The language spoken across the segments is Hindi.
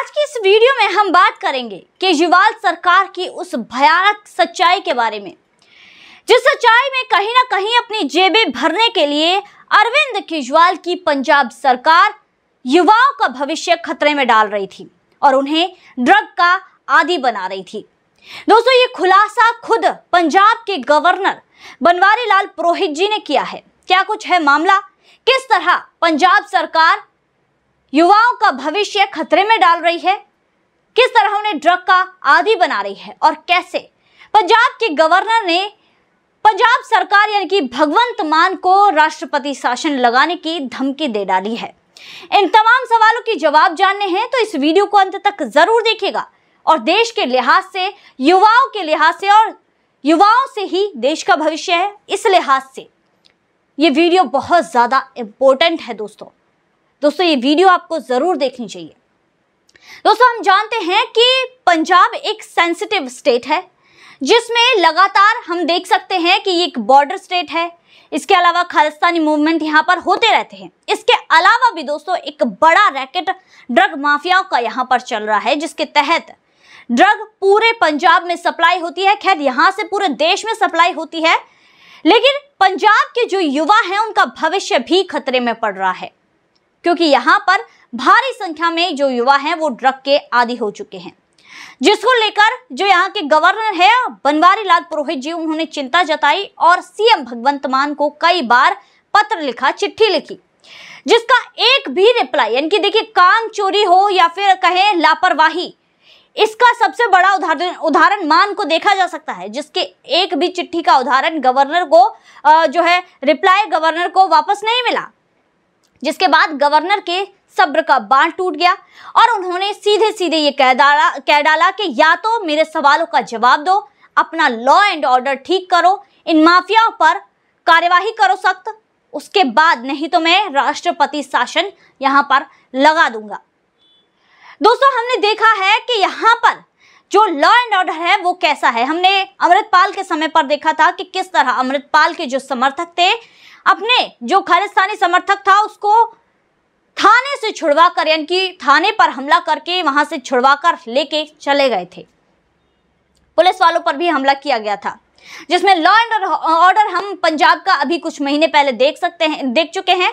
आज की इस वीडियो में हम बात करेंगे केजरीवाल सरकार की उस भयानक सच्चाई के बारे में, जिस सच्चाई में कहीं ना कहीं अपनी जेबें भरने के लिए अरविंद केजरीवाल की पंजाब सरकार युवाओं का भविष्य खतरे में डाल रही थी और उन्हें ड्रग का आदी बना रही थी। दोस्तों, ये खुलासा खुद पंजाब के गवर्नर बनवारी लाल पुरोहित जी ने किया है। क्या कुछ है मामला, किस तरह पंजाब सरकार युवाओं का भविष्य खतरे में डाल रही है, किस तरह उन्हें ड्रग का आदी बना रही है और कैसे पंजाब के गवर्नर ने पंजाब सरकार यानी कि भगवंत मान को राष्ट्रपति शासन लगाने की धमकी दे डाली है। इन तमाम सवालों के जवाब जानने हैं तो इस वीडियो को अंत तक जरूर देखिएगा और देश के लिहाज से, युवाओं के लिहाज से और युवाओं से ही देश का भविष्य है, इस लिहाज से ये वीडियो बहुत ज्यादा इंपॉर्टेंट है। दोस्तों ये वीडियो आपको जरूर देखनी चाहिए। दोस्तों, हम जानते हैं कि पंजाब एक सेंसिटिव स्टेट है जिसमें लगातार हम देख सकते हैं कि ये एक बॉर्डर स्टेट है। इसके अलावा खालिस्तानी मूवमेंट यहाँ पर होते रहते हैं। इसके अलावा भी दोस्तों एक बड़ा रैकेट ड्रग माफियाओं का यहाँ पर चल रहा है, जिसके तहत ड्रग पूरे पंजाब में सप्लाई होती है। खैर, यहाँ से पूरे देश में सप्लाई होती है, लेकिन पंजाब के जो युवा हैं उनका भविष्य भी खतरे में पड़ रहा है, क्योंकि यहाँ पर भारी संख्या में जो युवा हैं वो ड्रग के आदी हो चुके हैं, जिसको लेकर जो यहाँ के गवर्नर है बनवारी लाल पुरोहित जी, उन्होंने चिंता जताई और सीएम भगवंत मान को कई बार पत्र लिखा, चिट्ठी लिखी, जिसका एक भी रिप्लाई यानी कि देखिए काम चोरी हो या फिर कहें लापरवाही, इसका सबसे बड़ा उदाहरण मान को देखा जा सकता है, जिसके एक भी चिट्ठी का उदाहरण गवर्नर को जो है रिप्लाई गवर्नर को वापस नहीं मिला, जिसके बाद गवर्नर के सब्र का बांध टूट गया और उन्होंने सीधे सीधे ये कह डाला कि या तो मेरे सवालों का जवाब दो, अपना लॉ एंड ऑर्डर ठीक करो, इन माफियाओं पर कार्यवाही करो सख्त, उसके बाद नहीं तो मैं राष्ट्रपति शासन यहाँ पर लगा दूंगा। दोस्तों, हमने देखा है कि यहाँ पर जो लॉ एंड ऑर्डर है वो कैसा है। हमने अमृतपाल के समय पर देखा था कि किस तरह अमृतपाल के जो समर्थक थे अपने जो खालिस्तानी समर्थक था उसको थाने से छुड़वा कर यानी कि थाने पर हमला करके वहां से छुड़वा कर लेके चले गए थे। पुलिस वालों पर भी हमला किया गया था, जिसमें लॉ एंड ऑर्डर हम पंजाब का अभी कुछ महीने पहले देख चुके हैं।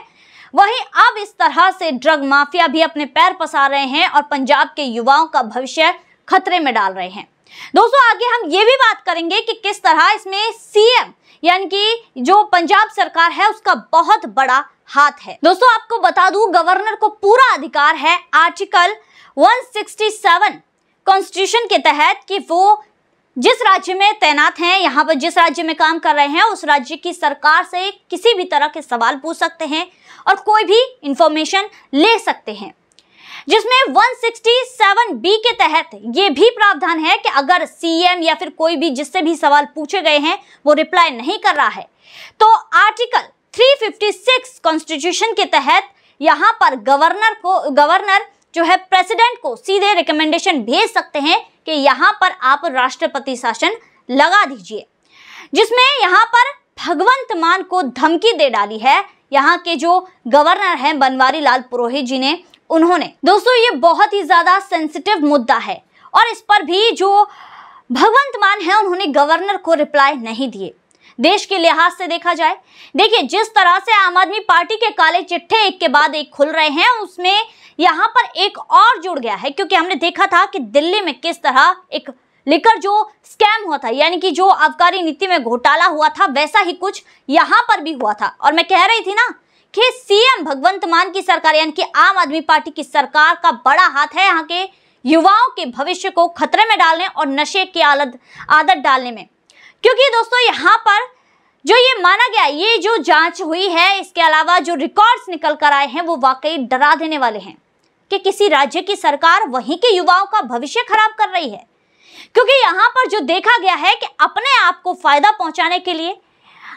वहीं अब इस तरह से ड्रग माफिया भी अपने पैर पसार रहे हैं और पंजाब के युवाओं का भविष्य खतरे में डाल रहे हैं। दोस्तों, आगे हम ये भी बात करेंगे कि किस तरह इसमें सीएम यानी कि जो पंजाब सरकार है उसका बहुत बड़ा हाथ है। दोस्तों, आपको बता दूं, गवर्नर को पूरा अधिकार है आर्टिकल 167 कॉन्स्टिट्यूशन के तहत कि वो जिस राज्य में तैनात हैं, यहाँ पर जिस राज्य में काम कर रहे हैं, उस राज्य की सरकार से किसी भी तरह के सवाल पूछ सकते हैं और कोई भी इंफॉर्मेशन ले सकते हैं, जिसमें 167B के तहत ये भी प्रावधान है कि अगर सीएम या फिर कोई भी जिससे भी सवाल पूछे गए हैं वो रिप्लाई नहीं कर रहा है तो आर्टिकल 356 कॉन्स्टिट्यूशन के तहत यहाँ पर गवर्नर जो है प्रेसिडेंट को सीधे रिकमेंडेशन भेज सकते हैं कि यहाँ पर आप राष्ट्रपति शासन लगा दीजिए, जिसमें यहाँ पर भगवंत मान को धमकी दे डाली है यहाँ के जो गवर्नर हैं बनवारी लाल पुरोहित जी ने। उन्होंने दोस्तों ये बहुत ही ज्यादा सेंसिटिव मुद्दा है और इस पर भी जो भगवंत मान है उन्होंने गवर्नर को रिप्लाई नहीं दिए। देश के लिहाज से देखा जाए, देखिए जिस तरह से आम आदमी पार्टी के काले चिट्ठे एक के बाद एक खुल रहे हैं, उसमें यहाँ पर एक और जुड़ गया है, क्योंकि हमने देखा था कि दिल्ली में किस तरह एक लिकर जो स्कैम हुआ था यानी कि जो आबकारी नीति में घोटाला हुआ था, वैसा ही कुछ यहाँ पर भी हुआ था। और मैं कह रही थी ना कि सीएम भगवंत मान की सरकार यानी कि आम आदमी पार्टी की सरकार का बड़ा हाथ है यहाँ के युवाओं के भविष्य को खतरे में डालने और नशे की आदत डालने में, क्योंकि दोस्तों यहाँ पर जो ये माना गया, ये जो जांच हुई है, इसके अलावा जो रिकॉर्ड्स निकल कर आए हैं वो वाकई डरा देने वाले हैं कि किसी राज्य की सरकार वहीं के युवाओं का भविष्य खराब कर रही है। क्योंकि यहाँ पर जो देखा गया है कि अपने आप को फायदा पहुंचाने के लिए,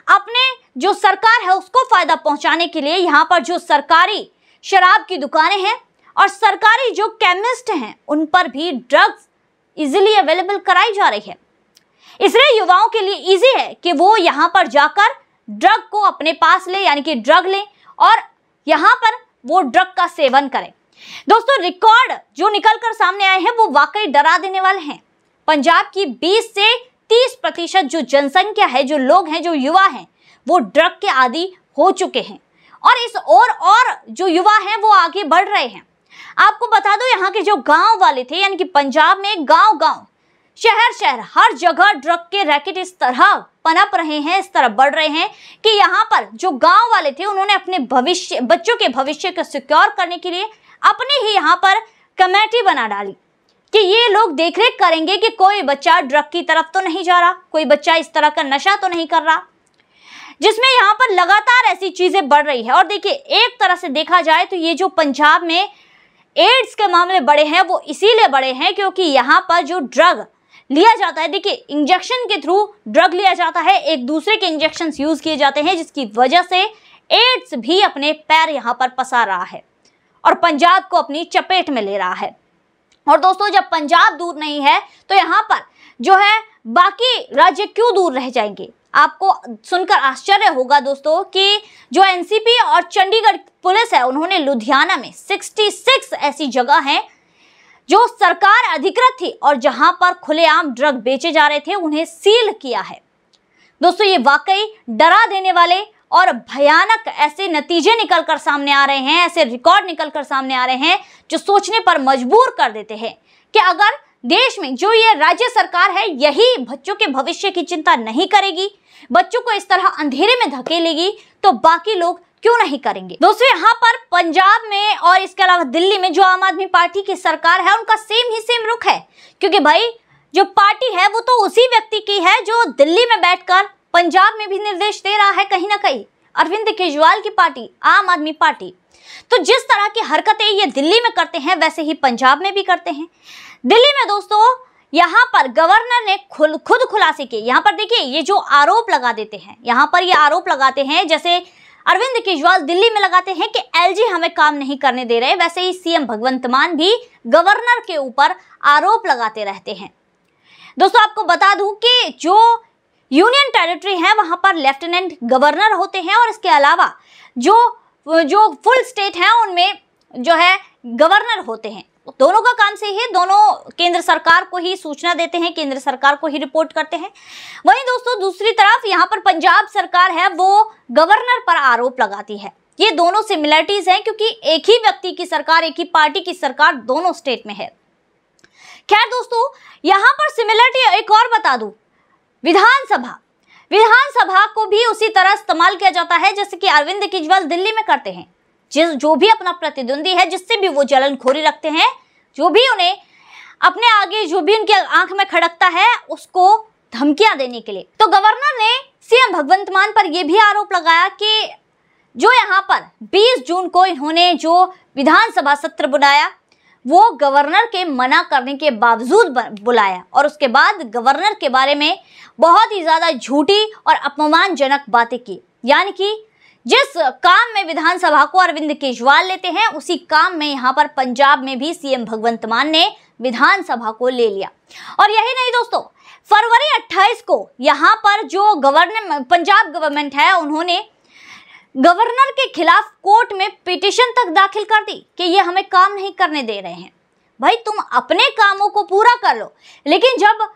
अपने जो सरकार है उसको फायदा पहुंचाने के लिए यहाँ पर जो सरकारी शराब की दुकानें हैं और सरकारी जो केमिस्ट हैं उन पर भी ड्रग्स इजीली अवेलेबल कराई जा रही है। इसलिए युवाओं के लिए इजी है कि वो यहाँ पर जाकर ड्रग को अपने पास ले यानी कि ड्रग लें और यहाँ पर वो ड्रग का सेवन करें। दोस्तों रिकॉर्ड जो निकल कर सामने आए हैं वो वाकई डरा देने वाले हैं। पंजाब की 20 से 30% जो जनसंख्या है, जो लोग हैं, जो युवा हैं, वो ड्रग के आदी हो चुके हैं और इस और जो युवा हैं वो आगे बढ़ रहे हैं। आपको बता दो, यहाँ के जो गांव वाले थे, यानी कि पंजाब में गांव-गांव, शहर हर जगह ड्रग के रैकेट इस तरह पनप रहे हैं, इस तरह बढ़ रहे हैं कि यहाँ पर जो गांव वाले थे उन्होंने अपने बच्चों के भविष्य को सिक्योर करने के लिए अपने ही यहाँ पर कमेटी बना डाली कि ये लोग देखरेख करेंगे कि कोई बच्चा ड्रग की तरफ तो नहीं जा रहा, कोई बच्चा इस तरह का नशा तो नहीं कर रहा, जिसमें यहाँ पर लगातार ऐसी चीजें बढ़ रही है। और देखिए, एक तरह से देखा जाए तो ये जो पंजाब में एड्स के मामले बढ़े हैं वो इसीलिए बढ़े हैं क्योंकि यहाँ पर जो ड्रग लिया जाता है, देखिए इंजेक्शन के थ्रू ड्रग लिया जाता है, एक दूसरे के इंजेक्शन यूज किए जाते हैं, जिसकी वजह से एड्स भी अपने पैर यहाँ पर पसार रहा है और पंजाब को अपनी चपेट में ले रहा है। और दोस्तों, जब पंजाब दूर नहीं है तो यहाँ पर जो है बाकी राज्य क्यों दूर रह जाएंगे? आपको सुनकर आश्चर्य होगा दोस्तों कि जो एनसीपी और चंडीगढ़ पुलिस है, उन्होंने लुधियाना में 66 ऐसी जगह हैं जो सरकार अधिकृत थी और जहां पर खुलेआम ड्रग बेचे जा रहे थे, उन्हें सील किया है। दोस्तों, ये वाकई डरा देने वाले और भयानक ऐसे नतीजे निकलकर सामने आ रहे हैं, ऐसे रिकॉर्ड निकलकर सामने आ रहे हैं जो सोचने पर मजबूर कर देते हैं कि अगर देश में जो ये राज्य सरकार है यही बच्चों के भविष्य की चिंता नहीं करेगी, बच्चों को इस तरह अंधेरे में धकेलेगी, तो बाकी लोग क्यों नहीं करेंगे? दोस्तों, यहाँ पर पंजाब में और इसके अलावा दिल्ली में जो आम आदमी पार्टी की सरकार है उनका सेम रुख है, क्योंकि भाई जो पार्टी है वो तो उसी व्यक्ति की है जो दिल्ली में बैठकर पंजाब में भी निर्देश दे रहा है कहीं ना कहीं, अरविंद केजरीवाल की पार्टी, आम आदमी पार्टी। तो जिस तरह की हरकतें ये दिल्ली में करते हैं वैसे ही पंजाब में भी करते हैं। दिल्ली में दोस्तों यहाँ पर गवर्नर ने खुद खुलासे किए। यहाँ पर देखिए, ये जो आरोप लगा देते हैं, यहाँ पर ये आरोप लगाते हैं, जैसे अरविंद केजरीवाल दिल्ली में लगाते हैं कि एलजी हमें काम नहीं करने दे रहे, वैसे ही सीएम भगवंत मान भी गवर्नर के ऊपर आरोप लगाते रहते हैं। दोस्तों, आपको बता दूं कि जो यूनियन टेरिटरी है वहां पर लेफ्टिनेंट गवर्नर होते हैं और इसके अलावा जो फुल स्टेट है उनमें जो है गवर्नर होते हैं। दोनों का काम से ही दोनों केंद्र सरकार को ही सूचना देते हैं, केंद्र सरकार को ही रिपोर्ट करते हैं। वहीं दोस्तों दूसरी तरफ यहाँ पर पंजाब सरकार है वो गवर्नर पर आरोप लगाती है। ये दोनों सिमिलरिटीज हैं क्योंकि एक ही व्यक्ति की सरकार, एक ही पार्टी की सरकार दोनों स्टेट में है। खैर दोस्तों, यहाँ पर सिमिलरिटी एक और बता दूं, विधानसभा को भी उसी तरह इस्तेमाल किया जाता है जैसे कि अरविंद केजरीवाल दिल्ली में करते हैं। जो भी अपना प्रतिद्वंदी है, जिससे भी वो जलनखोरी रखते हैं, जो भी उन्हें अपने आगे, जो भी उनके आंख में खड़कता है, उसको धमकियां देने के लिए। तो गवर्नर ने सीएम भगवंत मान पर यह भी आरोप लगाया कि जो यहाँ पर 20 जून को इन्होंने जो विधानसभा सत्र बुलाया वो गवर्नर के मना करने के बावजूद बुलाया और उसके बाद गवर्नर के बारे में बहुत ही ज्यादा झूठी और अपमानजनक बातें की। यानी कि जिस काम में विधानसभा को अरविंद केजरीवाल लेते हैं, उसी काम में यहाँ पर पंजाब में भी सीएम भगवंत मान ने विधानसभा को ले लिया। और यही नहीं दोस्तों, फरवरी 28 को यहाँ पर जो पंजाब गवर्नमेंट है, उन्होंने गवर्नर के खिलाफ कोर्ट में पिटीशन तक दाखिल कर दी कि ये हमें काम नहीं करने दे रहे हैं। भाई, तुम अपने कामों को पूरा कर लो, लेकिन जब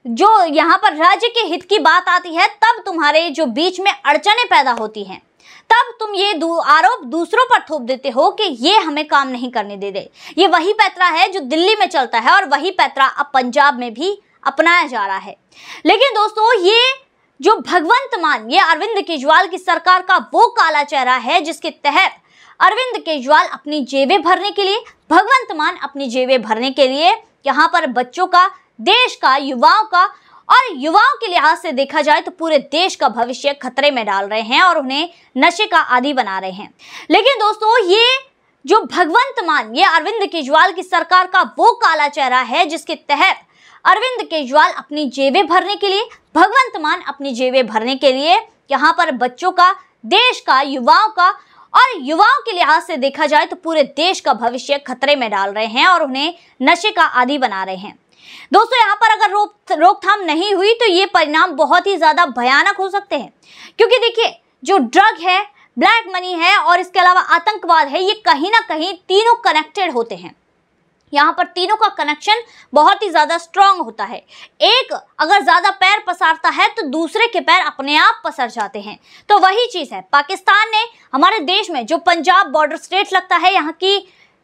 जो यहाँ पर राज्य के हित की बात आती है तब तुम्हारे जो बीच में अड़चने पैदा होती हैं, तब तुम ये आरोप दूसरों पर थोप देते हो कि ये हमें काम नहीं करने दे रहे। ये वही पैतरा है जो दिल्ली में चलता है और वही पैतरा अब पंजाब में भी अपनाया जा रहा है। लेकिन दोस्तों, ये जो भगवंत मान, ये अरविंद केजरीवाल की सरकार का वो काला चेहरा है जिसके तहत अरविंद केजरीवाल अपनी जेबें भरने के लिए, भगवंत मान अपनी जेबें भरने के लिए यहाँ पर बच्चों का, देश का, युवाओं का, और युवाओं के लिहाज से देखा जाए तो पूरे देश का भविष्य खतरे में डाल रहे हैं और उन्हें नशे का आदी बना रहे हैं। लेकिन दोस्तों, ये जो भगवंत मान, ये अरविंद केजरीवाल की सरकार का वो काला चेहरा है जिसके तहत अरविंद केजरीवाल अपनी जेबें भरने के लिए, भगवंत मान अपनी जेबें भरने के लिए यहाँ पर बच्चों का, देश का, युवाओं का, और युवाओं के लिहाज से देखा जाए तो पूरे देश का भविष्य खतरे में डाल रहे हैं और उन्हें नशे का आदी बना रहे हैं। दोस्तों, यहाँ पर अगर रोकथाम नहीं हुई तो ये परिणाम बहुत ही ज्यादा भयानक हो सकते हैं, क्योंकि देखिए, जो ड्रग है, ब्लैक मनी है और इसके अलावा आतंकवाद है, ये कहीं ना कहीं तीनों कनेक्टेड होते हैं। यहाँ पर तीनों का कनेक्शन बहुत ही ज्यादा स्ट्रांग होता है। एक अगर ज्यादा पैर पसारता है तो दूसरे के पैर अपने आप पसर जाते हैं। तो वही चीज है, पाकिस्तान ने हमारे देश में जो पंजाब बॉर्डर स्टेट लगता है, यहाँ की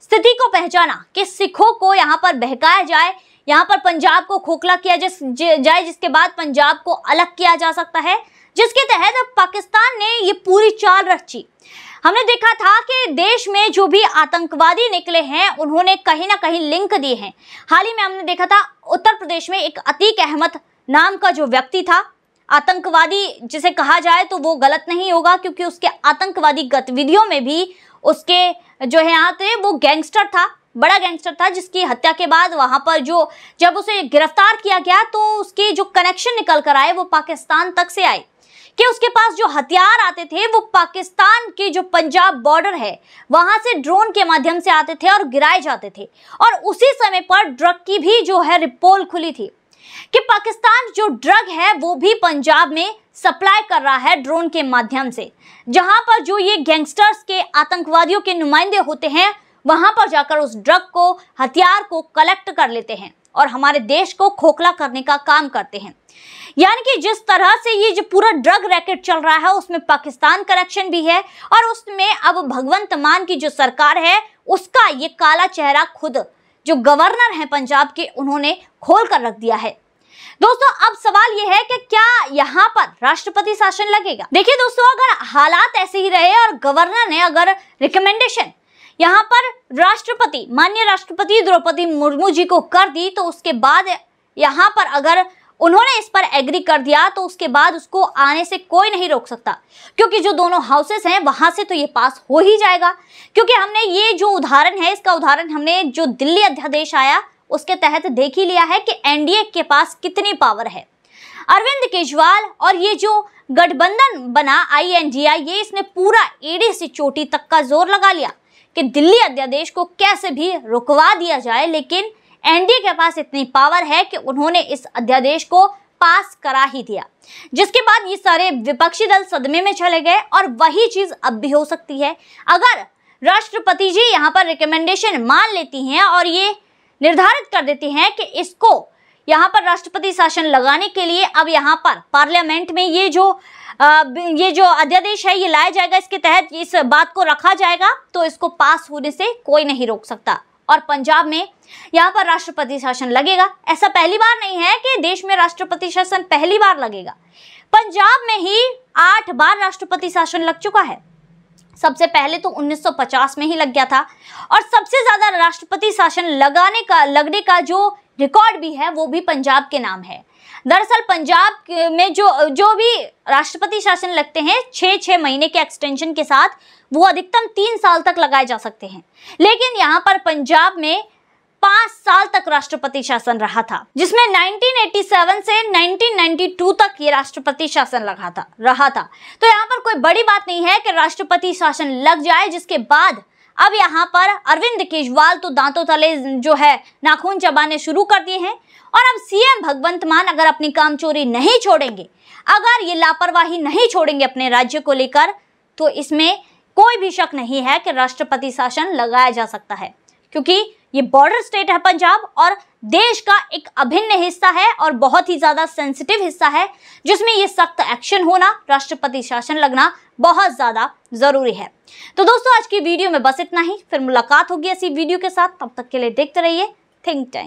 स्थिति को पहचाना कि सिखों को यहाँ पर बहकाया जाए, यहाँ पर पंजाब को खोखला किया जाए, जिसके बाद पंजाब को अलग किया जा सकता है, जिसके तहत अब पाकिस्तान ने ये पूरी चाल रची। हमने देखा था कि देश में जो भी आतंकवादी निकले हैं उन्होंने कहीं ना कहीं लिंक दिए हैं। हाल ही में हमने देखा था उत्तर प्रदेश में एक अतीक अहमद नाम का जो व्यक्ति था, आतंकवादी जिसे कहा जाए तो वो गलत नहीं होगा, क्योंकि उसके आतंकवादी गतिविधियों में भी उसके जो है यहाँ थे वो गैंगस्टर था, बड़ा गैंगस्टर था, जिसकी हत्या के बाद वहां पर जब उसे गिरफ्तार किया गया तो उसके जो कनेक्शन निकल कर आए वो पाकिस्तान तक से आए, कि उसके पास जो हथियार आते थे वो पाकिस्तान के जो पंजाब बॉर्डर है वहां से ड्रोन के माध्यम से आते थे और गिराए जाते थे। और उसी समय पर ड्रग की भी जो है रिपोल खुली थी कि पाकिस्तान जो ड्रग है वो भी पंजाब में सप्लाई कर रहा है ड्रोन के माध्यम से, जहां पर जो ये गैंगस्टर्स के आतंकवादियों के नुमाइंदे होते हैं वहां पर जाकर उस ड्रग को, हथियार को कलेक्ट कर लेते हैं और हमारे देश को खोखला करने का काम करते हैं। यानी कि जिस तरह से ये जो पूरा ड्रग रैकेट चल रहा है उसमें पाकिस्तान कनेक्शन भी है, और उसमें अब भगवंत मान की जो सरकार है उसका ये काला चेहरा खुद जो गवर्नर है पंजाब के, उन्होंने खोल कर रख दिया है। दोस्तों, अब सवाल ये है कि क्या यहाँ पर राष्ट्रपति शासन लगेगा? देखिए दोस्तों, अगर हालात ऐसे ही रहे और गवर्नर ने अगर रिकमेंडेशन यहाँ पर राष्ट्रपति, माननीय राष्ट्रपति द्रौपदी मुर्मू जी को कर दी, तो उसके बाद यहाँ पर अगर उन्होंने इस पर एग्री कर दिया तो उसके बाद उसको आने से कोई नहीं रोक सकता, क्योंकि जो दोनों हाउसेस हैं वहां से तो ये पास हो ही जाएगा। क्योंकि हमने ये जो उदाहरण है, इसका उदाहरण हमने जो दिल्ली अध्यादेश आया उसके तहत देख ही लिया है कि एनडीए के पास कितनी पावर है। अरविंद केजरीवाल और ये जो गठबंधन बना INDI, ये इसने पूरा एड़ी से चोटी तक का जोर लगा लिया कि दिल्ली अध्यादेश को कैसे भी रुकवा दिया जाए, लेकिन एनडीए के पास इतनी पावर है कि उन्होंने इस अध्यादेश को पास करा ही दिया, जिसके बाद ये सारे विपक्षी दल सदमे में चले गए। और वही चीज अब भी हो सकती है अगर राष्ट्रपति जी यहाँ पर रिकमेंडेशन मान लेती हैं और ये निर्धारित कर देती हैं कि इसको यहाँ पर राष्ट्रपति शासन लगाने के लिए अब यहाँ पर पार्लियामेंट में ये जो अध्यादेश है ये लाया जाएगा, इसके तहत इस बात को रखा जाएगा, तो इसको पास होने से कोई नहीं रोक सकता और पंजाब में यहाँ पर राष्ट्रपति शासन लगेगा। ऐसा पहली बार नहीं है कि देश में राष्ट्रपति शासन पहली बार लगेगा, पंजाब में ही 8 बार राष्ट्रपति शासन लग चुका है। सबसे पहले तो 1950 में ही लग गया था और सबसे ज्यादा राष्ट्रपति शासन लगने का जो रिकॉर्ड भी है वो भी पंजाब के नाम है। दरअसल पंजाब में जो भी राष्ट्रपति शासन लगते हैं 6-6 महीने के एक्सटेंशन के साथ, वो अधिकतम 3 साल तक लगाए जा सकते हैं, लेकिन यहाँ पर पंजाब में 5 साल तक राष्ट्रपति शासन रहा था, जिसमें 1987 से 1992 तक ये राष्ट्रपति शासन रहा था। तो यहाँ पर कोई बड़ी बात नहीं है कि राष्ट्रपति शासन लग जाए, जिसके बाद अब यहाँ पर अरविंद केजरीवाल तो दांतों तले जो है नाखून चबाने शुरू कर दिए हैं और अब सीएम भगवंत मान अगर अपनी कामचोरी नहीं छोड़ेंगे, अगर ये लापरवाही नहीं छोड़ेंगे अपने राज्य को लेकर, तो इसमें कोई भी शक नहीं है कि राष्ट्रपति शासन लगाया जा सकता है, क्योंकि ये बॉर्डर स्टेट है पंजाब और देश का एक अभिन्न हिस्सा है और बहुत ही ज्यादा सेंसिटिव हिस्सा है, जिसमें ये सख्त एक्शन होना, राष्ट्रपति शासन लगना बहुत ज्यादा जरूरी है। तो दोस्तों, आज की वीडियो में बस इतना ही, फिर मुलाकात होगी ऐसी वीडियो के साथ, तब तक के लिए देखते रहिए थिंक टैंक।